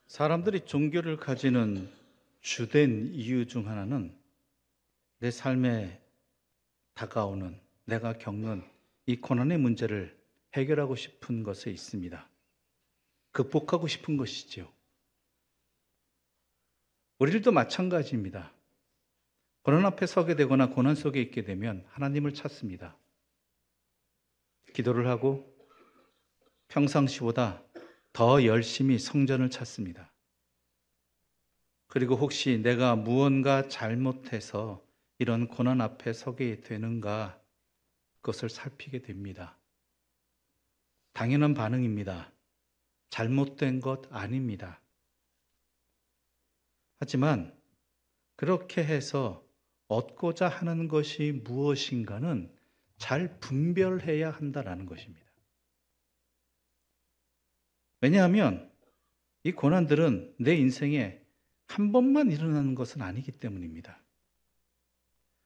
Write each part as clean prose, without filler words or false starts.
사람들이 종교를 가지는 주된 이유 중 하나는 내 삶에 다가오는 내가 겪는 이 고난의 문제를 해결하고 싶은 것에 있습니다. 극복하고 싶은 것이지요. 우리들도 마찬가지입니다. 고난 앞에 서게 되거나 고난 속에 있게 되면 하나님을 찾습니다. 기도를 하고 평상시보다 더 열심히 성전을 찾습니다. 그리고 혹시 내가 무언가 잘못해서 이런 고난 앞에 서게 되는가 그것을 살피게 됩니다. 당연한 반응입니다. 잘못된 것 아닙니다. 하지만 그렇게 해서 얻고자 하는 것이 무엇인가는 잘 분별해야 한다는 것입니다. 왜냐하면 이 고난들은 내 인생에 한 번만 일어나는 것은 아니기 때문입니다.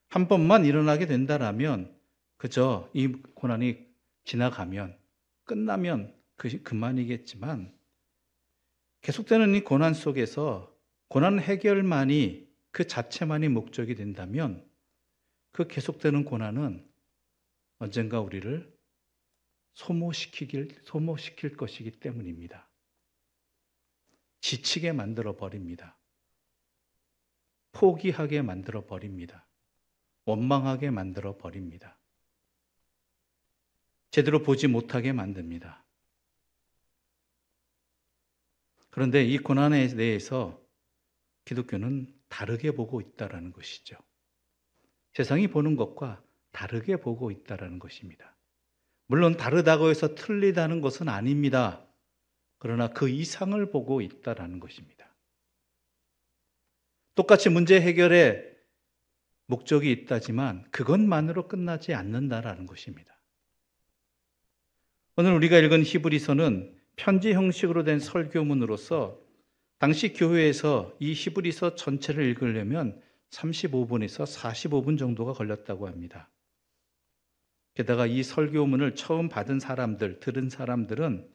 한 번만 일어나게 된다라면 그저 이 고난이 지나가면 끝나면 그만이겠지만 계속되는 이 고난 속에서 고난 해결만이 그 자체만이 목적이 된다면 그 계속되는 고난은 언젠가 우리를 소모시킬 것이기 때문입니다. 지치게 만들어 버립니다. 포기하게 만들어 버립니다. 원망하게 만들어 버립니다. 제대로 보지 못하게 만듭니다. 그런데 이 고난에 대해서 기독교는 다르게 보고 있다는 것이죠. 세상이 보는 것과 다르게 보고 있다는 것입니다. 물론 다르다고 해서 틀리다는 것은 아닙니다. 그러나 그 이상을 보고 있다는 것입니다. 똑같이 문제 해결에 목적이 있다지만 그것만으로 끝나지 않는다라는 것입니다. 오늘 우리가 읽은 히브리서는 편지 형식으로 된 설교문으로서 당시 교회에서 이 히브리서 전체를 읽으려면 35분에서 45분 정도가 걸렸다고 합니다. 게다가 이 설교문을 처음 받은 사람들, 들은 사람들은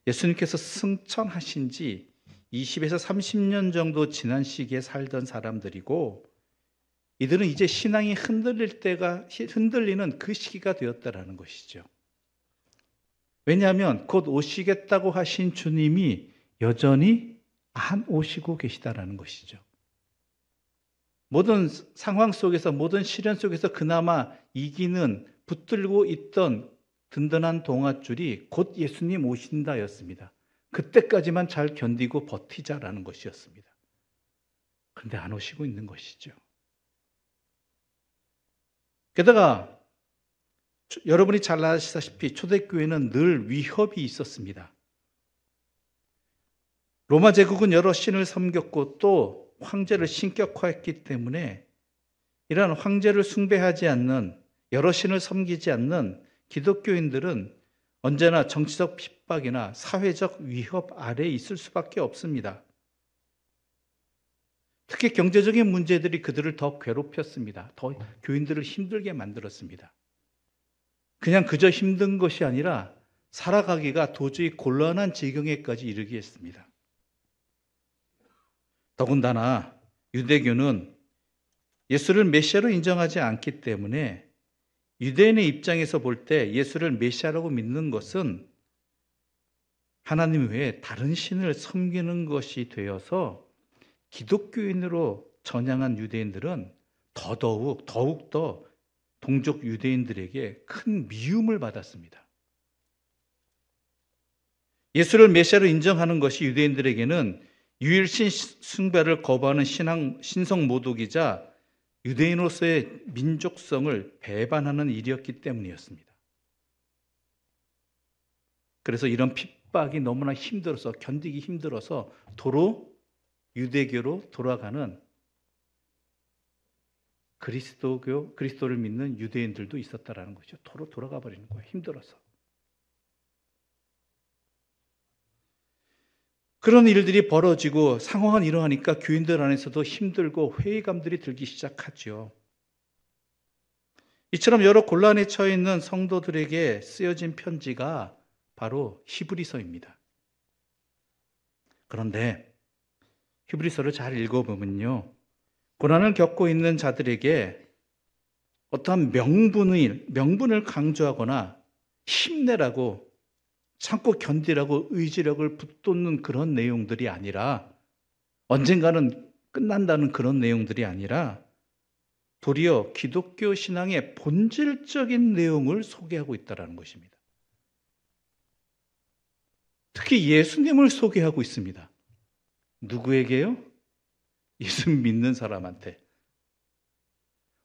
예수님께서 승천하신 지 20에서 30년 정도 지난 시기에 살던 사람들이고 이들은 이제 신앙이 흔들리는 그 시기가 되었다라는 것이죠. 왜냐하면 곧 오시겠다고 하신 주님이 여전히 안 오시고 계시다라는 것이죠. 모든 상황 속에서, 모든 시련 속에서 그나마 이기는, 붙들고 있던 든든한 동아줄이 곧 예수님 오신다였습니다. 그때까지만 잘 견디고 버티자라는 것이었습니다. 그런데 안 오시고 있는 것이죠. 게다가 여러분이 잘 아시다시피 초대교회는 늘 위협이 있었습니다. 로마 제국은 여러 신을 섬겼고 또 황제를 신격화했기 때문에 이러한 황제를 숭배하지 않는, 여러 신을 섬기지 않는 기독교인들은 언제나 정치적 핍박이나 사회적 위협 아래에 있을 수밖에 없습니다. 특히 경제적인 문제들이 그들을 더 괴롭혔습니다. 더 교인들을 힘들게 만들었습니다. 그냥 그저 힘든 것이 아니라 살아가기가 도저히 곤란한 지경에까지 이르게 했습니다. 더군다나 유대교는 예수를 메시아로 인정하지 않기 때문에 유대인의 입장에서 볼 때 예수를 메시아라고 믿는 것은 하나님 외에 다른 신을 섬기는 것이 되어서 기독교인으로 전향한 유대인들은 더욱더 동족 유대인들에게 큰 미움을 받았습니다. 예수를 메시아로 인정하는 것이 유대인들에게는 유일신 숭배를 거부하는 신성 모독이자 유대인으로서의 민족성을 배반하는 일이었기 때문이었습니다. 그래서 이런 핍박이 너무나 힘들어서, 견디기 힘들어서 도로 유대교로 돌아가는 그리스도를 믿는 유대인들도 있었다라는 것이죠. 도로 돌아가 버리는 거예요. 힘들어서. 그런 일들이 벌어지고 상황은 이러하니까 교인들 안에서도 힘들고 회의감들이 들기 시작하죠. 이처럼 여러 곤란에 처해 있는 성도들에게 쓰여진 편지가 바로 히브리서입니다. 그런데 히브리서를 잘 읽어보면요, 고난을 겪고 있는 자들에게 어떠한 명분을 강조하거나 힘내라고, 참고 견디라고 의지력을 붙돋는 그런 내용들이 아니라, 언젠가는 끝난다는 그런 내용들이 아니라 도리어 기독교 신앙의 본질적인 내용을 소개하고 있다는 것입니다. 특히 예수님을 소개하고 있습니다. 누구에게요? 예수 믿는 사람한테.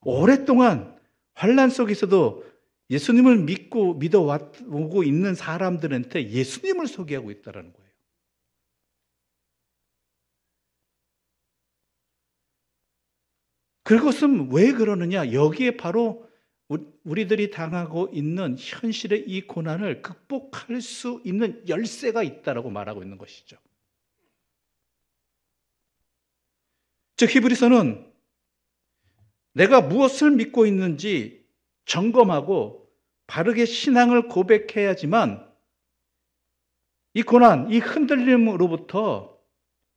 오랫동안 환난 속에서도 예수님을 믿어오고 있는 사람들한테 예수님을 소개하고 있다는 거예요. 그것은 왜 그러느냐? 여기에 바로 우리들이 당하고 있는 현실의 이 고난을 극복할 수 있는 열쇠가 있다라고 말하고 있는 것이죠. 즉 히브리서는 내가 무엇을 믿고 있는지 점검하고 바르게 신앙을 고백해야지만 이 고난, 이 흔들림으로부터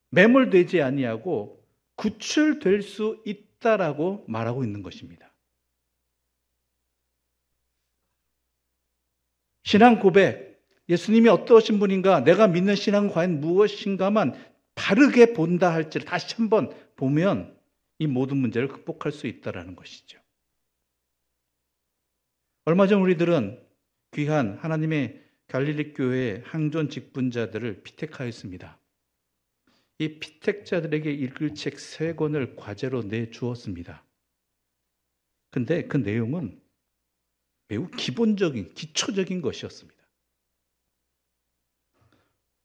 매몰되지 아니하고 구출될 수 있다라고 말하고 있는 것입니다. 신앙 고백, 예수님이 어떠신 분인가, 내가 믿는 신앙은 과연 무엇인가만 바르게 본다 할지를 다시 한번 보면 이 모든 문제를 극복할 수 있다는 것이죠. 얼마 전 우리들은 귀한 하나님의 갈릴리 교회 항존 직분자들을 피택하였습니다. 이 피택자들에게 읽을 책 3권을 과제로 내주었습니다. 근데 그 내용은 매우 기본적인, 기초적인 것이었습니다.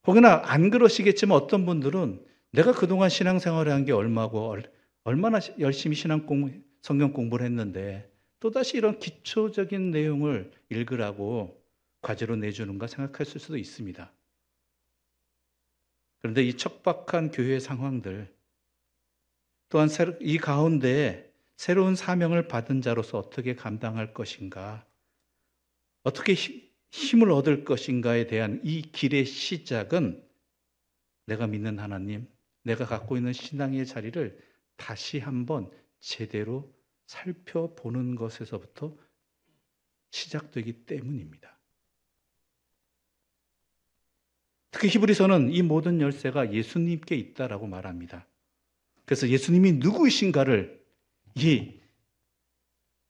혹여나 안 그러시겠지만 어떤 분들은 내가 그동안 신앙생활을 한 게 얼마나 열심히 성경 공부를 했는데 또다시 이런 기초적인 내용을 읽으라고 과제로 내주는가 생각하실 수도 있습니다. 그런데 이 척박한 교회 상황들, 또한 이 가운데 새로운 사명을 받은 자로서 어떻게 감당할 것인가, 어떻게 힘을 얻을 것인가에 대한 이 길의 시작은 내가 믿는 하나님, 내가 갖고 있는 신앙의 자리를 다시 한번 제대로 살펴보는 것에서부터 시작되기 때문입니다. 특히 히브리서는 이 모든 열쇠가 예수님께 있다라고 말합니다. 그래서 예수님이 누구이신가를 이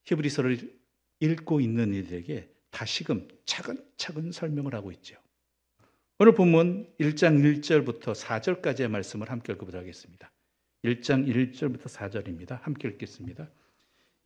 히브리서를 읽고 있는 이들에게 다시금 차근차근 설명을 하고 있죠. 오늘 본문 1장 1절부터 4절까지의 말씀을 함께 읽어보도록 하겠습니다. 1장 1절부터 4절입니다. 함께 읽겠습니다.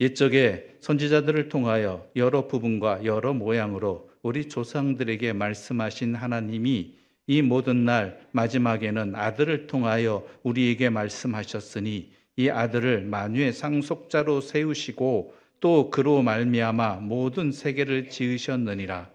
옛적에 선지자들을 통하여 여러 부분과 여러 모양으로 우리 조상들에게 말씀하신 하나님이 이 모든 날 마지막에는 아들을 통하여 우리에게 말씀하셨으니 이 아들을 만유의 상속자로 세우시고 또 그로 말미암아 모든 세계를 지으셨느니라.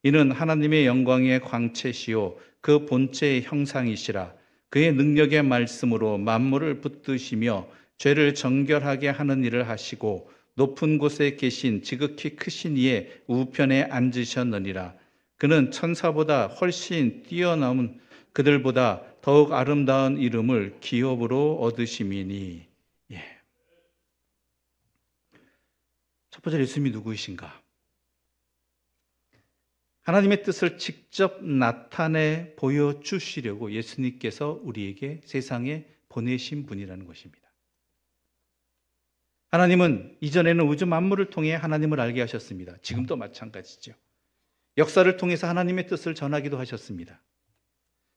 이는 하나님의 영광의 광채시요 그 본체의 형상이시라. 그의 능력의 말씀으로 만물을 붙드시며 죄를 정결하게 하는 일을 하시고 높은 곳에 계신 지극히 크신 이의 우편에 앉으셨느니라. 그는 천사보다 훨씬 뛰어넘은 그들보다 더욱 아름다운 이름을 기업으로 얻으심이니. 첫 번째, 예수님이 누구이신가? 하나님의 뜻을 직접 나타내 보여주시려고 예수님께서 우리에게 세상에 보내신 분이라는 것입니다. 하나님은 이전에는 우주 만물을 통해 하나님을 알게 하셨습니다. 지금도 마찬가지죠. 역사를 통해서 하나님의 뜻을 전하기도 하셨습니다.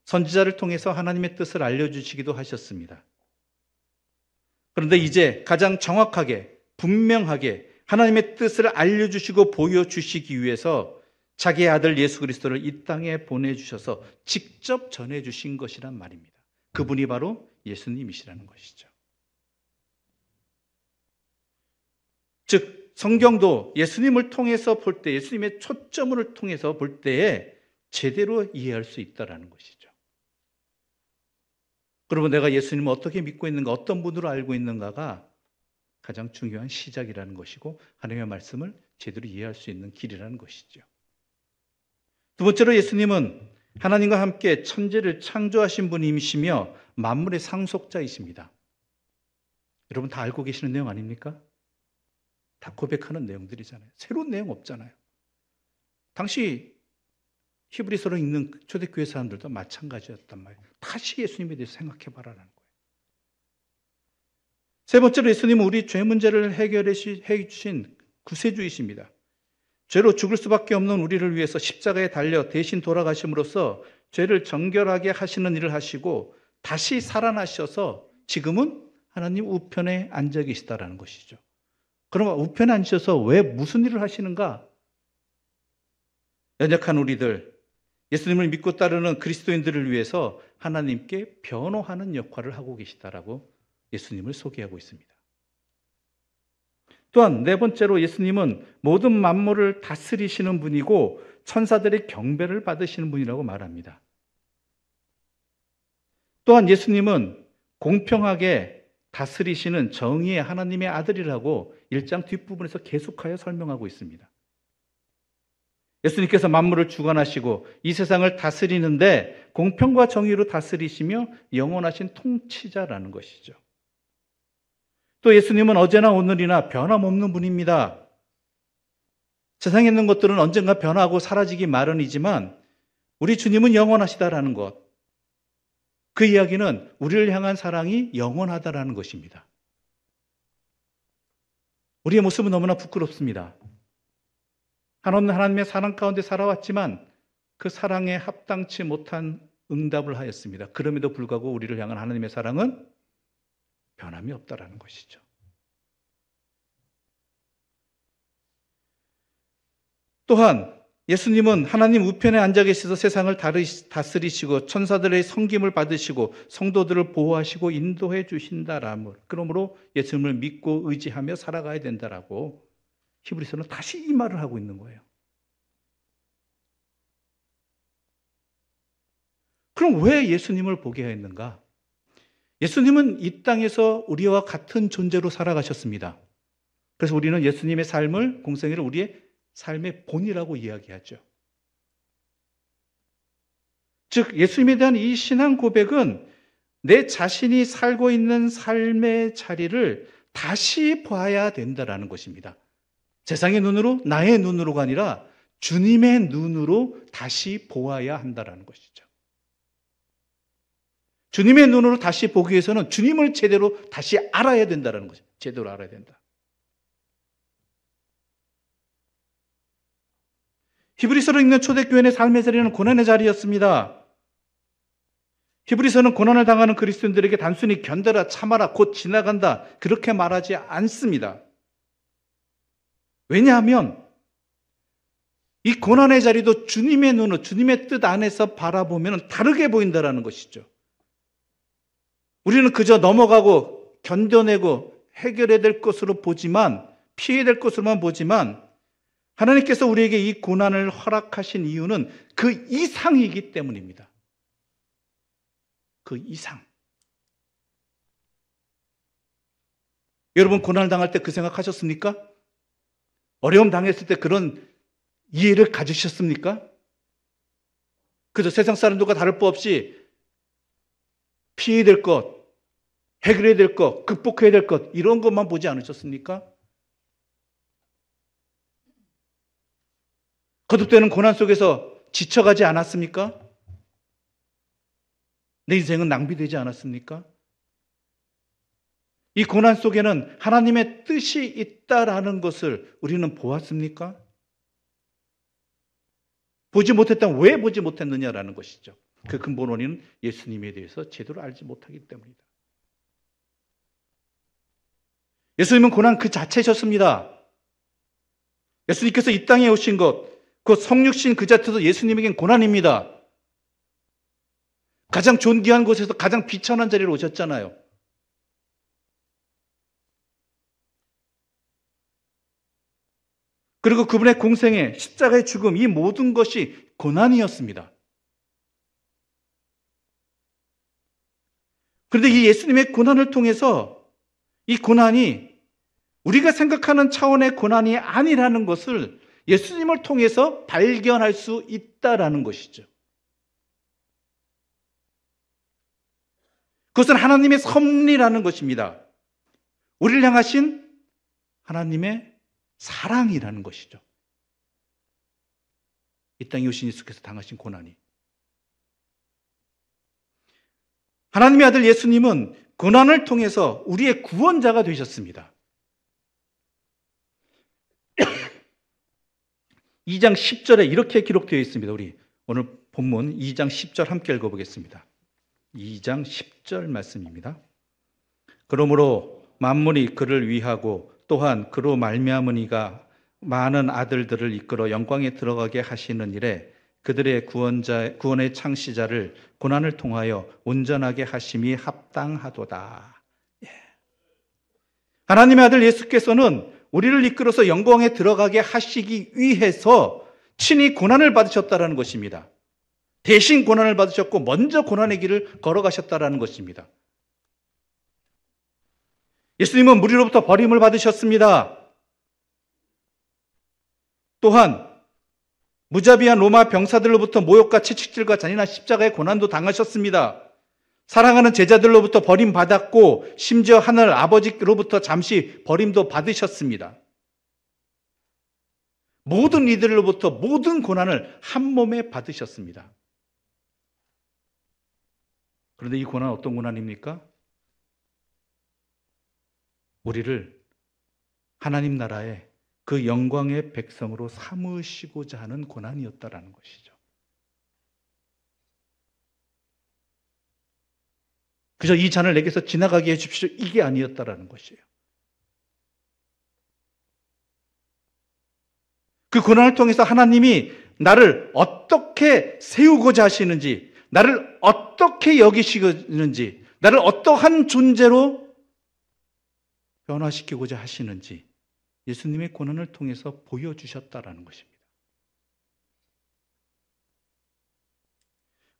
선지자를 통해서 하나님의 뜻을 알려주시기도 하셨습니다. 그런데 이제 가장 정확하게, 분명하게 하나님의 뜻을 알려주시고 보여주시기 위해서 자기의 아들 예수 그리스도를 이 땅에 보내주셔서 직접 전해주신 것이란 말입니다. 그분이 바로 예수님이시라는 것이죠. 즉 성경도 예수님을 통해서 볼 때, 예수님의 초점을 통해서 볼 때에 제대로 이해할 수 있다는 것이죠. 그러면 내가 예수님을 어떻게 믿고 있는가, 어떤 분으로 알고 있는가가 가장 중요한 시작이라는 것이고 하나님의 말씀을 제대로 이해할 수 있는 길이라는 것이죠. 두 번째로 예수님은 하나님과 함께 천지를 창조하신 분이시며 만물의 상속자이십니다. 여러분 다 알고 계시는 내용 아닙니까? 다 고백하는 내용들이잖아요. 새로운 내용 없잖아요. 당시 히브리서를 읽는 초대교회 사람들도 마찬가지였단 말이에요. 다시 예수님에 대해서 생각해봐라는 거예요. 세 번째로 예수님은 우리 죄 문제를 해결해 주신 구세주이십니다. 죄로 죽을 수밖에 없는 우리를 위해서 십자가에 달려 대신 돌아가심으로써 죄를 정결하게 하시는 일을 하시고 다시 살아나셔서 지금은 하나님 우편에 앉아 계시다라는 것이죠. 그럼 우편에 앉으셔서 왜 무슨 일을 하시는가? 연약한 우리들, 예수님을 믿고 따르는 그리스도인들을 위해서 하나님께 변호하는 역할을 하고 계시다라고 예수님을 소개하고 있습니다. 또한 네 번째로 예수님은 모든 만물을 다스리시는 분이고 천사들의 경배를 받으시는 분이라고 말합니다. 또한 예수님은 공평하게 다스리시는 정의의 하나님의 아들이라고 1장 뒷부분에서 계속하여 설명하고 있습니다. 예수님께서 만물을 주관하시고 이 세상을 다스리는데 공평과 정의로 다스리시며 영원하신 통치자라는 것이죠. 또 예수님은 어제나 오늘이나 변함없는 분입니다. 세상에 있는 것들은 언젠가 변하고 사라지기 마련이지만 우리 주님은 영원하시다라는 것. 그 이야기는 우리를 향한 사랑이 영원하다라는 것입니다. 우리의 모습은 너무나 부끄럽습니다. 한없는 하나님의 사랑 가운데 살아왔지만 그 사랑에 합당치 못한 응답을 하였습니다. 그럼에도 불구하고 우리를 향한 하나님의 사랑은 변함이 없다라는 것이죠. 또한 예수님은 하나님 우편에 앉아 계셔서 세상을 다스리시고 천사들의 섬김을 받으시고 성도들을 보호하시고 인도해 주신다라며, 그러므로 예수님을 믿고 의지하며 살아가야 된다라고 히브리서는 다시 이 말을 하고 있는 거예요. 그럼 왜 예수님을 보게 했는가? 예수님은 이 땅에서 우리와 같은 존재로 살아가셨습니다. 그래서 우리는 예수님의 삶을, 공생애를 우리의 삶의 본이라고 이야기하죠. 즉 예수님에 대한 이 신앙 고백은 내 자신이 살고 있는 삶의 자리를 다시 봐야 된다라는 것입니다. 세상의 눈으로, 나의 눈으로가 아니라 주님의 눈으로 다시 보아야 한다라는 것이죠. 주님의 눈으로 다시 보기 위해서는 주님을 제대로 다시 알아야 된다는 것이죠. 제대로 알아야 된다. 히브리서를 읽는 초대교회의 삶의 자리는 고난의 자리였습니다. 히브리서는 고난을 당하는 그리스도인들에게 단순히 견뎌라, 참아라, 곧 지나간다 그렇게 말하지 않습니다. 왜냐하면 이 고난의 자리도 주님의 눈으로, 주님의 뜻 안에서 바라보면 다르게 보인다는 것이죠. 우리는 그저 넘어가고 견뎌내고 해결해야 될 것으로 보지만, 피해야 될 것으로만 보지만, 하나님께서 우리에게 이 고난을 허락하신 이유는 그 이상이기 때문입니다. 그 이상. 여러분 고난을 당할 때 그 생각하셨습니까? 어려움 당했을 때 그런 이해를 가지셨습니까? 그저 세상 사람들과 다를 바 없이 피해야 될 것, 해결해야 될 것, 극복해야 될 것, 이런 것만 보지 않으셨습니까? 거듭되는 고난 속에서 지쳐가지 않았습니까? 내 인생은 낭비되지 않았습니까? 이 고난 속에는 하나님의 뜻이 있다라는 것을 우리는 보았습니까? 보지 못했다면 왜 보지 못했느냐라는 것이죠. 그 근본 원인은 예수님에 대해서 제대로 알지 못하기 때문이다. 예수님은 고난 그 자체셨습니다. 예수님께서 이 땅에 오신 것, 그 성육신 그 자체도 예수님에겐 고난입니다. 가장 존귀한 곳에서 가장 비천한 자리로 오셨잖아요. 그리고 그분의 공생애, 십자가의 죽음, 이 모든 것이 고난이었습니다. 그런데 이 예수님의 고난을 통해서 이 고난이 우리가 생각하는 차원의 고난이 아니라는 것을 예수님을 통해서 발견할 수 있다라는 것이죠. 그것은 하나님의 섭리라는 것입니다. 우리를 향하신 하나님의 사랑이라는 것이죠. 이 땅에 오신 예수께서 당하신 고난이. 하나님의 아들 예수님은 고난을 통해서 우리의 구원자가 되셨습니다. 2장 10절에 이렇게 기록되어 있습니다. 우리 오늘 본문 2장 10절 함께 읽어보겠습니다. 2장 10절 말씀입니다. 그러므로 만물이 그를 위하고 또한 그로 말미암은 이가 많은 아들들을 이끌어 영광에 들어가게 하시는 일에 그들의 구원의 창시자를 고난을 통하여 온전하게 하심이 합당하도다. 하나님의 아들 예수께서는 우리를 이끌어서 영광에 들어가게 하시기 위해서 친히 고난을 받으셨다는 것입니다. 대신 고난을 받으셨고 먼저 고난의 길을 걸어가셨다는 것입니다. 예수님은 무리로부터 버림을 받으셨습니다. 또한 무자비한 로마 병사들로부터 모욕과 채찍질과 잔인한 십자가의 고난도 당하셨습니다. 사랑하는 제자들로부터 버림받았고 심지어 하늘 아버지로부터 잠시 버림도 받으셨습니다. 모든 이들로부터 모든 고난을 한 몸에 받으셨습니다. 그런데 이 고난은 어떤 고난입니까? 우리를 하나님 나라의 그 영광의 백성으로 삼으시고자 하는 고난이었다라는 것이죠. 그저 이 잔을 내게서 지나가게 해주십시오. 이게 아니었다라는 것이에요. 그 고난을 통해서 하나님이 나를 어떻게 세우고자 하시는지, 나를 어떻게 여기시는지, 나를 어떠한 존재로 변화시키고자 하시는지 예수님의 고난을 통해서 보여주셨다라는 것입니다.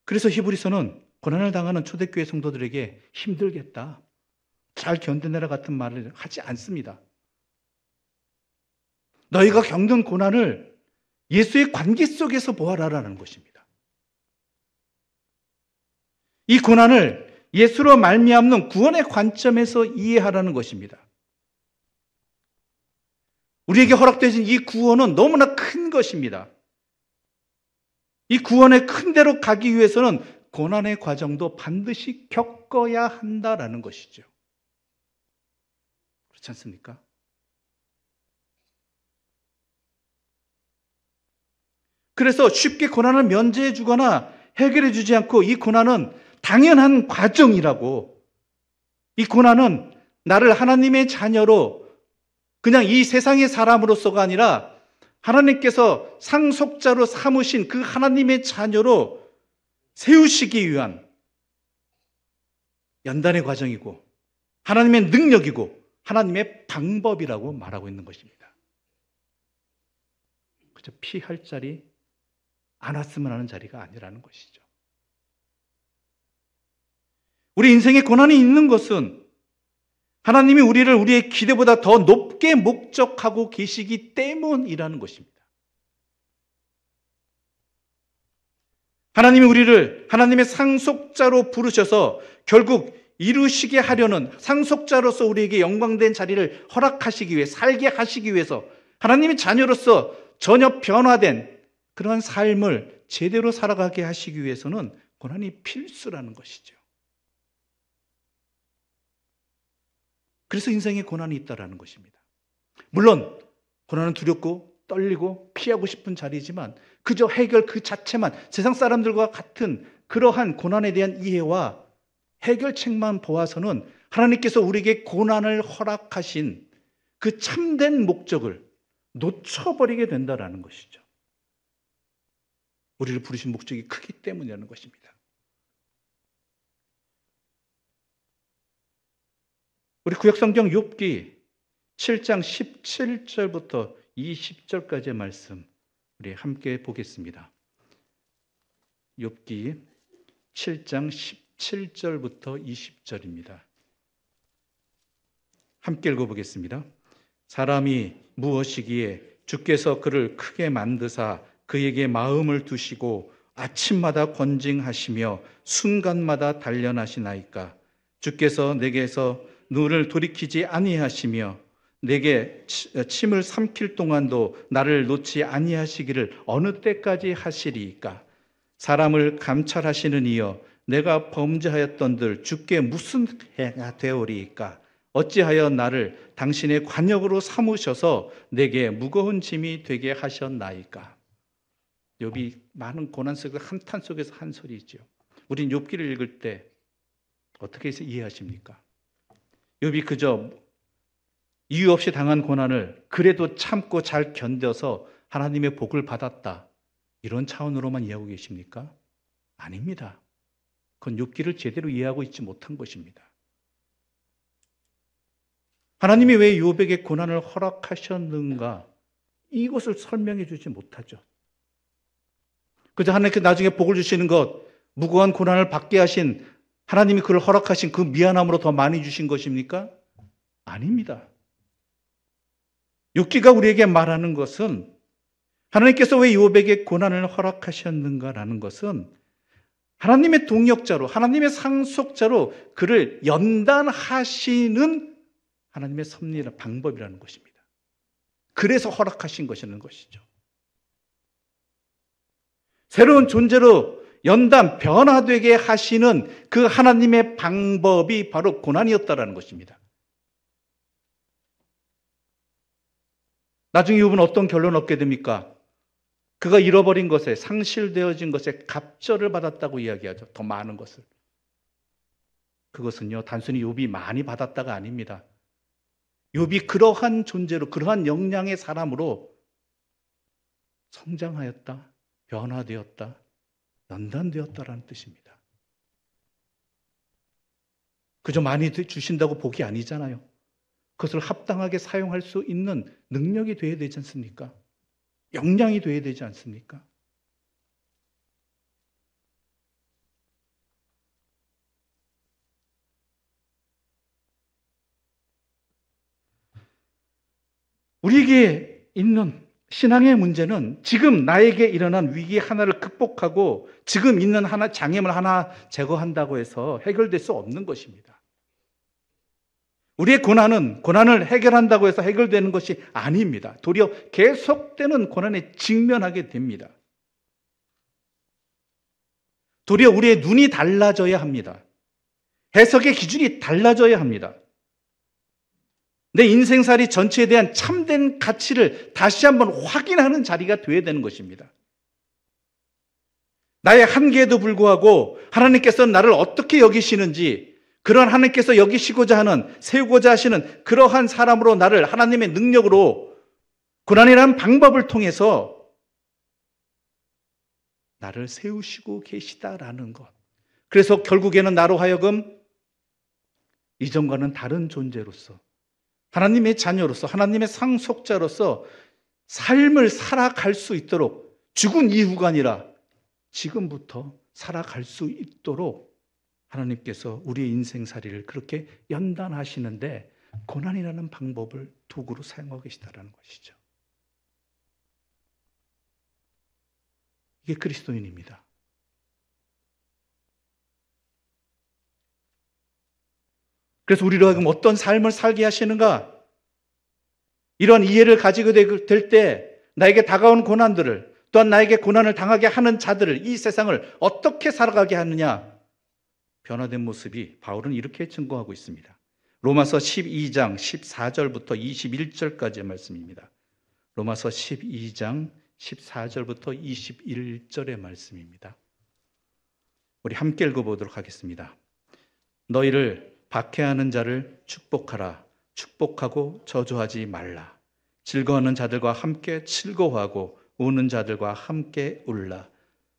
그래서 히브리서는 고난을 당하는 초대교회 성도들에게 힘들겠다, 잘 견뎌내라 같은 말을 하지 않습니다. 너희가 겪는 고난을 예수의 관계 속에서 보아라라는 것입니다. 이 고난을 예수로 말미암는 구원의 관점에서 이해하라는 것입니다. 우리에게 허락되신 이 구원은 너무나 큰 것입니다. 이 구원의 큰 데로 가기 위해서는 고난의 과정도 반드시 겪어야 한다라는 것이죠. 그렇지 않습니까? 그래서 쉽게 고난을 면제해 주거나 해결해 주지 않고 이 고난은 당연한 과정이라고, 이 고난은 나를 하나님의 자녀로 그냥 이 세상의 사람으로서가 아니라 하나님께서 상속자로 삼으신 그 하나님의 자녀로 세우시기 위한 연단의 과정이고 하나님의 능력이고 하나님의 방법이라고 말하고 있는 것입니다. 그저 피할 자리, 안 왔으면 하는 자리가 아니라는 것이죠. 우리 인생에 고난이 있는 것은 하나님이 우리를 우리의 기대보다 더 높게 목적하고 계시기 때문이라는 것입니다. 하나님이 우리를 하나님의 상속자로 부르셔서 결국 이루시게 하려는, 상속자로서 우리에게 영광된 자리를 허락하시기 위해, 살게 하시기 위해서 하나님의 자녀로서 전혀 변화된 그러한 삶을 제대로 살아가게 하시기 위해서는 고난이 필수라는 것이죠. 그래서 인생에 고난이 있다라는 것입니다. 물론 고난은 두렵고 떨리고 피하고 싶은 자리지만 그저 해결 그 자체만, 세상 사람들과 같은 그러한 고난에 대한 이해와 해결책만 보아서는 하나님께서 우리에게 고난을 허락하신 그 참된 목적을 놓쳐버리게 된다라는 것이죠. 우리를 부르신 목적이 크기 때문이라는 것입니다. 우리 구약성경 욥기 7장 17절부터 20절까지의 말씀 우리 함께 보겠습니다. 욥기 7장 17절부터 20절입니다. 함께 읽어보겠습니다. 사람이 무엇이기에 주께서 그를 크게 만드사 그에게 마음을 두시고 아침마다 권징하시며 순간마다 단련하시나이까. 주께서 내게서 눈을 돌이키지 아니하시며 내게 침을 삼킬 동안도 나를 놓지 아니하시기를 어느 때까지 하시리이까? 사람을 감찰하시는 이여 내가 범죄하였던들 주께 무슨 해가 되오리이까? 어찌하여 나를 당신의 관역으로 삼으셔서 내게 무거운 짐이 되게 하셨나이까? 욥이 많은 고난 속에서 한탄 속에서 한 소리죠. 우린 욥기를 읽을 때 어떻게 해서 이해하십니까? 욥이 그저 이유 없이 당한 고난을 그래도 참고 잘 견뎌서 하나님의 복을 받았다, 이런 차원으로만 이해하고 계십니까? 아닙니다. 그건 욥기를 제대로 이해하고 있지 못한 것입니다. 하나님이 왜 욥에게 고난을 허락하셨는가, 이것을 설명해 주지 못하죠. 그저 하나님께 나중에 복을 주시는 것, 무고한 고난을 받게 하신 하나님이 그를 허락하신 그 미안함으로 더 많이 주신 것입니까? 아닙니다. 욥기가 우리에게 말하는 것은 하나님께서 왜 욥에게 고난을 허락하셨는가라는 것은 하나님의 동역자로, 하나님의 상속자로 그를 연단하시는 하나님의 섭리나 방법이라는 것입니다. 그래서 허락하신 것이라는 것이죠. 새로운 존재로 연단, 변화되게 하시는 그 하나님의 방법이 바로 고난이었다라는 것입니다. 나중에 욥은 어떤 결론을 얻게 됩니까? 그가 잃어버린 것에, 상실되어진 것에 갑절을 받았다고 이야기하죠. 더 많은 것을. 그것은요, 단순히 욥이 많이 받았다가 아닙니다. 욥이 그러한 존재로, 그러한 역량의 사람으로 성장하였다, 변화되었다, 연단되었다라는 뜻입니다. 그저 많이 주신다고 복이 아니잖아요. 그것을 합당하게 사용할 수 있는 능력이 되어야 되지 않습니까? 역량이 되어야 되지 않습니까? 우리에게 있는 신앙의 문제는 지금 나에게 일어난 위기 하나를 극복하고 지금 있는 장애물 하나 제거한다고 해서 해결될 수 없는 것입니다. 우리의 고난을 해결한다고 해서 해결되는 것이 아닙니다. 도리어 계속되는 고난에 직면하게 됩니다. 도리어 우리의 눈이 달라져야 합니다. 해석의 기준이 달라져야 합니다. 내 인생살이 전체에 대한 참된 가치를 다시 한번 확인하는 자리가 되어야 되는 것입니다. 나의 한계에도 불구하고 하나님께서 나를 어떻게 여기시는지, 그런 하나님께서 여기시고자 하는, 세우고자 하시는 그러한 사람으로 나를 하나님의 능력으로 고난이라는 방법을 통해서 나를 세우시고 계시다라는 것. 그래서 결국에는 나로 하여금 이전과는 다른 존재로서, 하나님의 자녀로서, 하나님의 상속자로서 삶을 살아갈 수 있도록, 죽은 이후가 아니라 지금부터 살아갈 수 있도록 하나님께서 우리의 인생살이를 그렇게 연단하시는데 고난이라는 방법을 도구로 사용하고 계시다는 것이죠. 이게 그리스도인입니다. 그래서 우리로 하여금 어떤 삶을 살게 하시는가? 이런 이해를 가지게 될 때 나에게 다가온 고난들을, 또한 나에게 고난을 당하게 하는 자들을, 이 세상을 어떻게 살아가게 하느냐? 변화된 모습이 바울은 이렇게 증거하고 있습니다. 로마서 12장 14절부터 21절까지의 말씀입니다. 로마서 12장 14절부터 21절의 말씀입니다. 우리 함께 읽어보도록 하겠습니다. 너희를 박해하는 자를 축복하라. 축복하고 저주하지 말라. 즐거워하는 자들과 함께 즐거워하고 우는 자들과 함께 울라.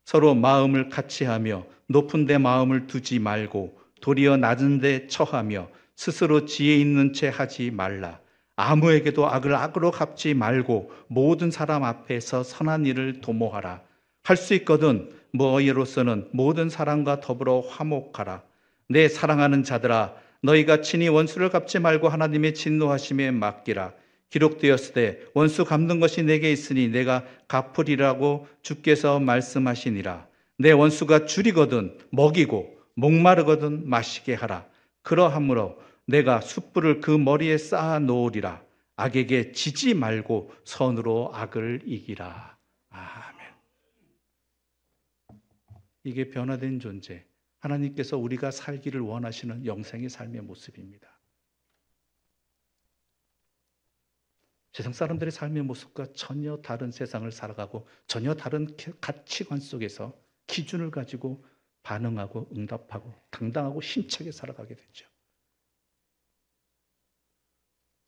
서로 마음을 같이 하며 높은 데 마음을 두지 말고 도리어 낮은 데 처하며 스스로 지혜 있는 채 하지 말라. 아무에게도 악을 악으로 갚지 말고 모든 사람 앞에서 선한 일을 도모하라. 할 수 있거든 너희로서는 모든 사람과 더불어 화목하라. 내 사랑하는 자들아, 너희가 친히 원수를 갚지 말고 하나님의 진노하심에 맡기라. 기록되었으되 원수 갚는 것이 내게 있으니 내가 갚으리라고 주께서 말씀하시니라. 내 원수가 줄이거든 먹이고 목마르거든 마시게 하라. 그러하므로 내가 숯불을 그 머리에 쌓아 놓으리라. 악에게 지지 말고 선으로 악을 이기라. 아멘. 이게 변화된 존재, 하나님께서 우리가 살기를 원하시는 영생의 삶의 모습입니다. 세상 사람들의 삶의 모습과 전혀 다른 세상을 살아가고 전혀 다른 가치관 속에서 기준을 가지고 반응하고 응답하고 당당하고 힘차게 살아가게 되죠.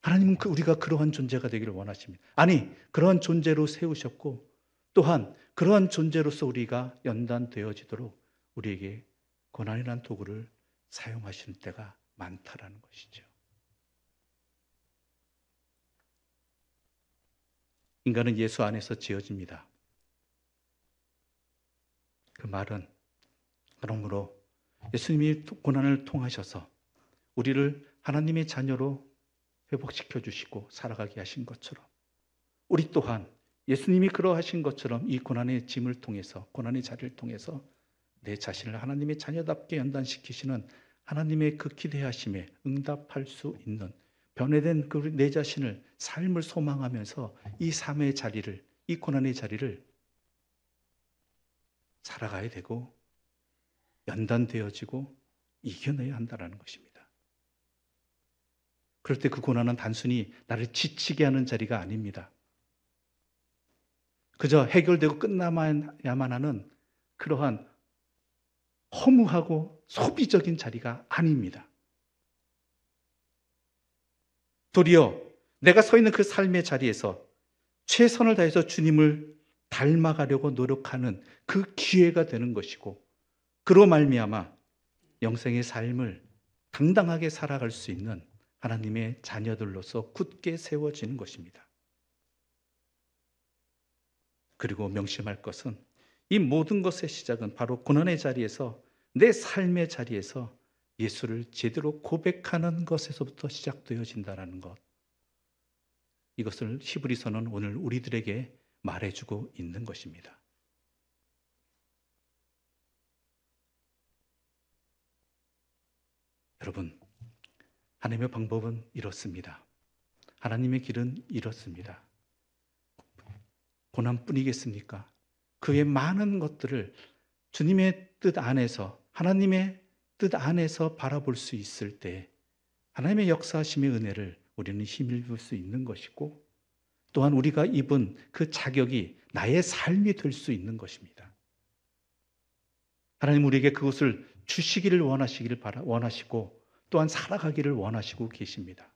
하나님은 우리가 그러한 존재가 되기를 원하십니다. 아니, 그러한 존재로 세우셨고 또한 그러한 존재로서 우리가 연단되어지도록 우리에게 고난이라는 도구를 사용하시는 때가 많다라는 것이죠. 인간은 예수 안에서 지어집니다. 그 말은 그러므로 예수님이 고난을 통하셔서 우리를 하나님의 자녀로 회복시켜 주시고 살아가게 하신 것처럼 우리 또한 예수님이 그러하신 것처럼 이 고난의 짐을 통해서, 고난의 자리를 통해서 내 자신을 하나님의 자녀답게 연단시키시는 하나님의 그 기대하심에 응답할 수 있는 변화된 그 내 자신을, 삶을 소망하면서 이 삶의 자리를, 이 고난의 자리를 살아가야 되고 연단되어지고 이겨내야 한다는 것입니다. 그럴 때 그 고난은 단순히 나를 지치게 하는 자리가 아닙니다. 그저 해결되고 끝나야만 하는 그러한 허무하고 소비적인 자리가 아닙니다. 도리어 내가 서 있는 그 삶의 자리에서 최선을 다해서 주님을 닮아가려고 노력하는 그 기회가 되는 것이고 그로 말미암아 영생의 삶을 당당하게 살아갈 수 있는 하나님의 자녀들로서 굳게 세워지는 것입니다. 그리고 명심할 것은 이 모든 것의 시작은 바로 고난의 자리에서, 내 삶의 자리에서 예수를 제대로 고백하는 것에서부터 시작되어진다는 것. 이것을 히브리서는 오늘 우리들에게 말해주고 있는 것입니다. 여러분, 하나님의 방법은 이렇습니다. 하나님의 길은 이렇습니다. 고난뿐이겠습니까? 그의 많은 것들을 주님의 뜻 안에서, 하나님의 뜻 안에서 바라볼 수 있을 때 하나님의 역사하심의 은혜를 우리는 힘입을 수 있는 것이고 또한 우리가 입은 그 자격이 나의 삶이 될 수 있는 것입니다. 하나님 우리에게 그것을 주시기를 원하시고 또한 살아가기를 원하시고 계십니다.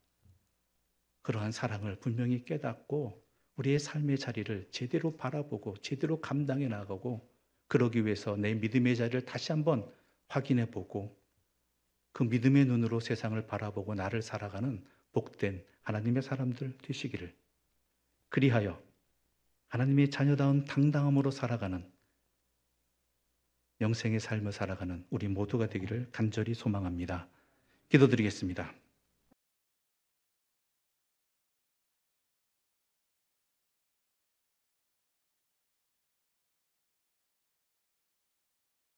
그러한 사랑을 분명히 깨닫고 우리의 삶의 자리를 제대로 바라보고 제대로 감당해 나가고 그러기 위해서 내 믿음의 자리를 다시 한번 확인해 보고 그 믿음의 눈으로 세상을 바라보고 나를 살아가는 복된 하나님의 사람들 되시기를, 그리하여 하나님의 자녀다운 당당함으로 살아가는 영생의 삶을 살아가는 우리 모두가 되기를 간절히 소망합니다. 기도드리겠습니다.